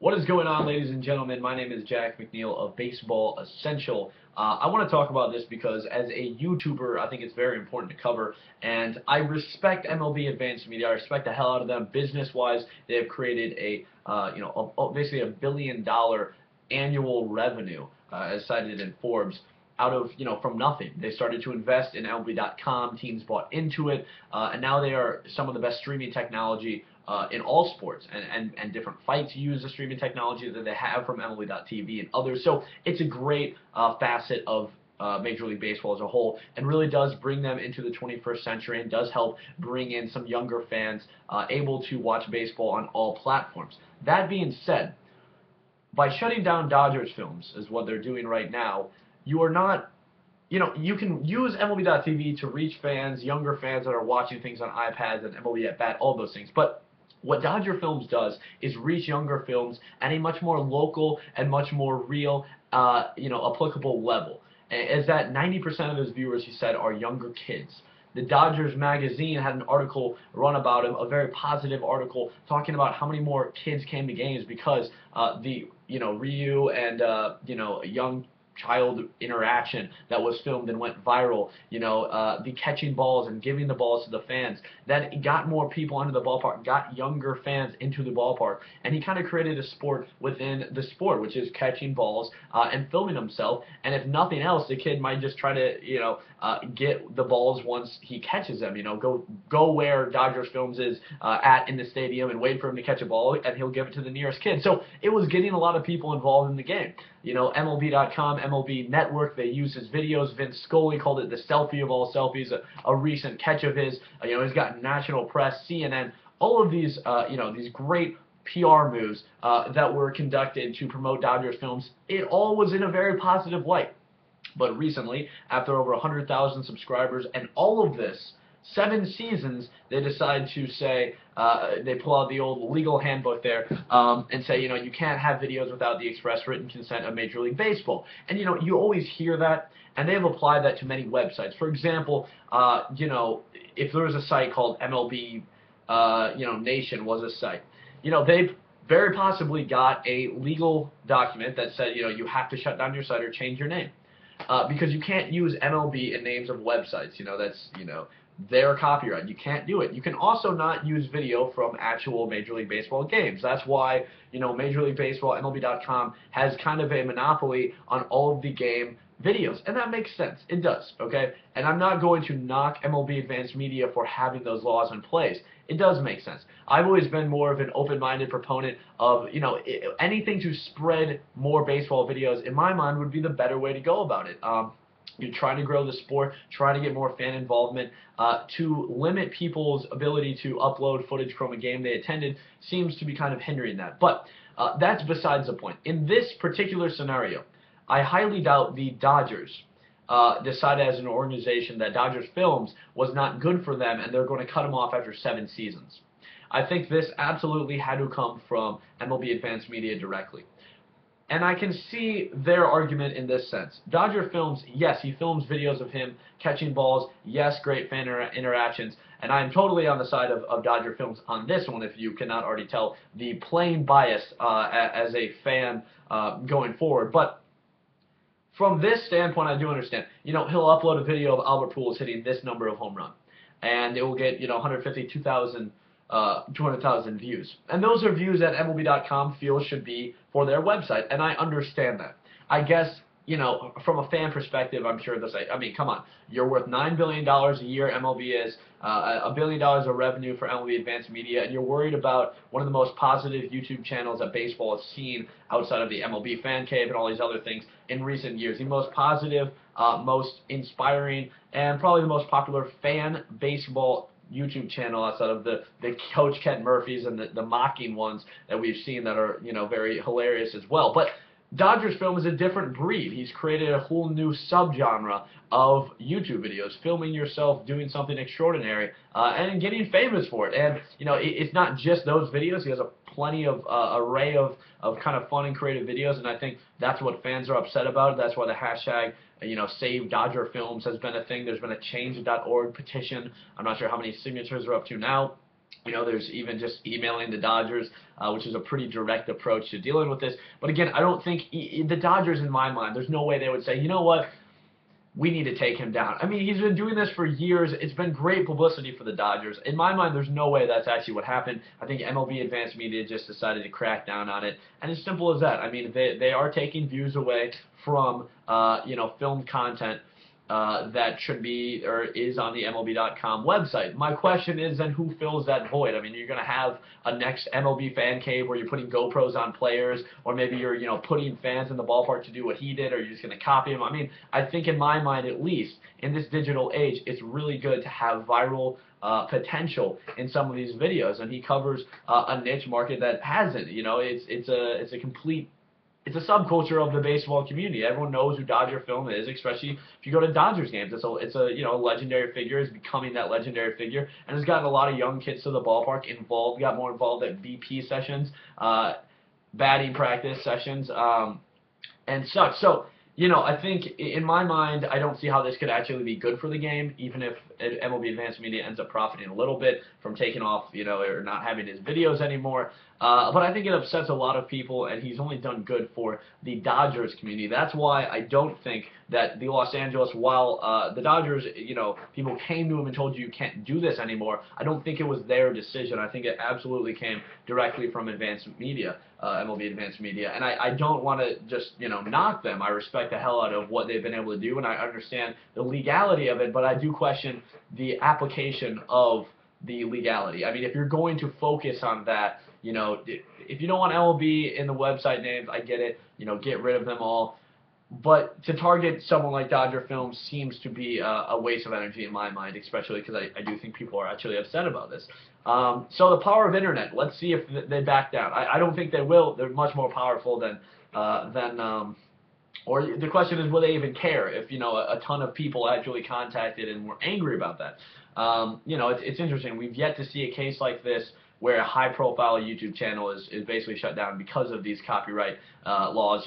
What is going on, ladies and gentlemen? My name is Jack McNeil of Baseball Essential. I want to talk about this because as a YouTuber, I think it's very important to cover, and I respect MLB Advanced Media. I respect the hell out of them business-wise. They have created basically $1 billion annual revenue, as cited in Forbes, out of, from nothing. They started to invest in MLB.com, teams bought into it, and now they are some of the best streaming technology in all sports, and different fights use the streaming technology that they have from MLB.TV and others. So it's a great facet of Major League Baseball as a whole, and really does bring them into the 21st century and does help bring in some younger fans able to watch baseball on all platforms. That being said, by shutting down Dodgerfilms, is what they're doing right now, you are not, you can use MLB.TV to reach fans, younger fans that are watching things on iPads and MLB at Bat, all those things. But what Dodgerfilms does is reach younger films at a much more local and much more real, applicable level. Is that 90% of his viewers, he said, are younger kids. The Dodgers magazine had an article run about him, a very positive article, talking about how many more kids came to games because Ryu and young child interaction that was filmed and went viral, the catching balls and giving the balls to the fans, that got more people into the ballpark, got younger fans into the ballpark, and he kind of created a sport within the sport, which is catching balls and filming himself. And if nothing else, the kid might just try to, get the balls once he catches them, go where Dodgerfilms is at in the stadium and wait for him to catch a ball, and he'll give it to the nearest kid. So it was getting a lot of people involved in the game. MLB.com, MLB Network, they use his videos. Vince Scully called it the selfie of all selfies, a recent catch of his. He's got national press, CNN, all of these, these great PR moves that were conducted to promote Dodgerfilms. It all was in a very positive light. But recently, after over 100,000 subscribers and all of this, 7 seasons, they decide to say, they pull out the old legal handbook there and say, you can't have videos without the express written consent of Major League Baseball. And, you always hear that, and they've applied that to many websites. For example, if there was a site called MLB, Nation was a site, they've very possibly got a legal document that said, you have to shut down your site or change your name. Because you can't use MLB in names of websites, that's, their copyright. You can't do it. You can also not use video from actual Major League Baseball games. That's why, Major League Baseball, MLB.com, has kind of a monopoly on all of the game videos. And that makes sense. It does, okay? And I'm not going to knock MLB Advanced Media for having those laws in place. It does make sense. I've always been more of an open-minded proponent of, anything to spread more baseball videos, in my mind, would be the better way to go about it. You're trying to grow the sport, trying to get more fan involvement. To limit people's ability to upload footage from a game they attended seems to be kind of hindering that. But that's besides the point. In this particular scenario, I highly doubt the Dodgers decided as an organization that Dodgerfilms was not good for them and they're going to cut them off after 7 seasons. I think this absolutely had to come from MLB Advanced Media directly. And I can see their argument in this sense. Dodgerfilms, yes, he films videos of him catching balls. Yes, great fan interactions. And I'm totally on the side of Dodgerfilms on this one, if you cannot already tell the plain bias as a fan going forward. But from this standpoint, I do understand. He'll upload a video of Albert Pujols hitting this number of home runs, and it will get 200,000 views. And those are views that MLB.com feels should be for their website, and I understand that. I guess, from a fan perspective, I'm sure they'll say, I mean, come on, you're worth $9 billion a year, MLB is, $1 billion of revenue for MLB Advanced Media, and you're worried about one of the most positive YouTube channels that baseball has seen outside of the MLB Fan Cave and all these other things in recent years. The most positive, most inspiring, and probably the most popular fan baseball YouTube channel outside of the Coach Ken Murphys and the mocking ones that we've seen that are, very hilarious as well. But Dodgerfilm is a different breed. He's created a whole new subgenre of YouTube videos, filming yourself doing something extraordinary and getting famous for it. And, it's not just those videos. He has a plenty of array of kind of fun and creative videos, and I think that's what fans are upset about. That's why the hashtag, Save Dodgerfilms has been a thing. There's been a change.org petition. I'm not sure how many signatures are up to now. There's even just emailing the Dodgers, which is a pretty direct approach to dealing with this. But again, I don't think the Dodgers, in my mind, there's no way they would say, you know what, we need to take him down. I mean, he's been doing this for years. It's been great publicity for the Dodgers. In my mind, there's no way that's actually what happened. I think MLB Advanced Media just decided to crack down on it, and it's simple as that. I mean, they are taking views away from filmed content that should be or is on the MLB.com website. My question is then who fills that void? I mean, you're going to have a next MLB fan cave where you're putting GoPros on players, or maybe you're putting fans in the ballpark to do what he did, or you're just going to copy him. I mean, I think in my mind at least, in this digital age, it's really good to have viral potential in some of these videos, and he covers a niche market that hasn't. It's a subculture of the baseball community. Everyone knows who Dodgerfilm is, especially if you go to Dodgers games. It's a legendary figure. Is becoming that legendary figure, and has gotten a lot of young kids to the ballpark involved. Got more involved at BP sessions, batting practice sessions, and such. So I think in my mind, I don't see how this could actually be good for the game, even if MLB Advanced Media ends up profiting a little bit from taking off, or not having his videos anymore. But I think it upsets a lot of people, and he's only done good for the Dodgers community. That's why I don't think that the Los Angeles, while the Dodgers, people came to him and told you can't do this anymore, I don't think it was their decision. I think it absolutely came directly from Advanced Media, MLB Advanced Media. And I don't want to just, knock them. I respect the hell out of what they've been able to do, and I understand the legality of it, but I do question the application of the legality. I mean, if you're going to focus on that, if you don't want MLB in the website names, I get it, get rid of them all. But to target someone like Dodgerfilms seems to be a waste of energy in my mind, especially because I do think people are actually upset about this. So the power of internet, let's see if they back down. I don't think they will. They're much more powerful than or the question is, will they even care if, a ton of people actually contacted and were angry about that? It's interesting. We've yet to see a case like this where a high-profile YouTube channel is basically shut down because of these copyright laws.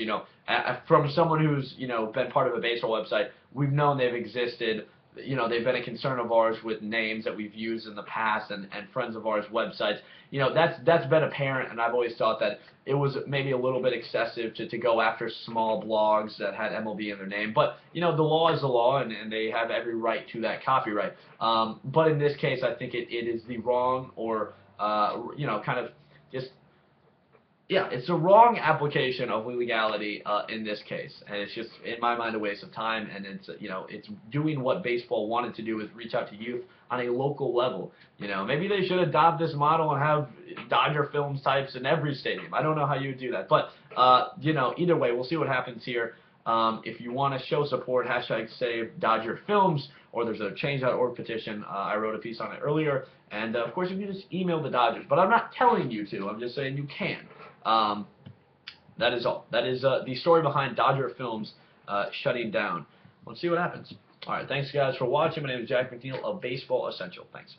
From someone who's, been part of a baseball website, we've known they've existed. They've been a concern of ours with names that we've used in the past and friends of ours' websites. That's been apparent, and I've always thought that it was maybe a little bit excessive to go after small blogs that had MLB in their name. But, the law is the law, and they have every right to that copyright. But in this case, I think it is the wrong or, kind of just, yeah, it's a wrong application of legality in this case, and it's just, in my mind, a waste of time, and it's, it's doing what baseball wanted to do, is reach out to youth on a local level. Maybe they should adopt this model and have Dodgerfilms types in every stadium. I don't know how you would do that, but, either way, we'll see what happens here. If you want to show support, #save Dodgerfilms, or there's a change.org petition. I wrote a piece on it earlier, and of course you can just email the Dodgers, but I'm not telling you to. I'm just saying you can. That is all. That is the story behind Dodgerfilms shutting down. Let's see what happens. All right, thanks guys for watching. My name is Jack McNeil of Baseball Essential. Thanks.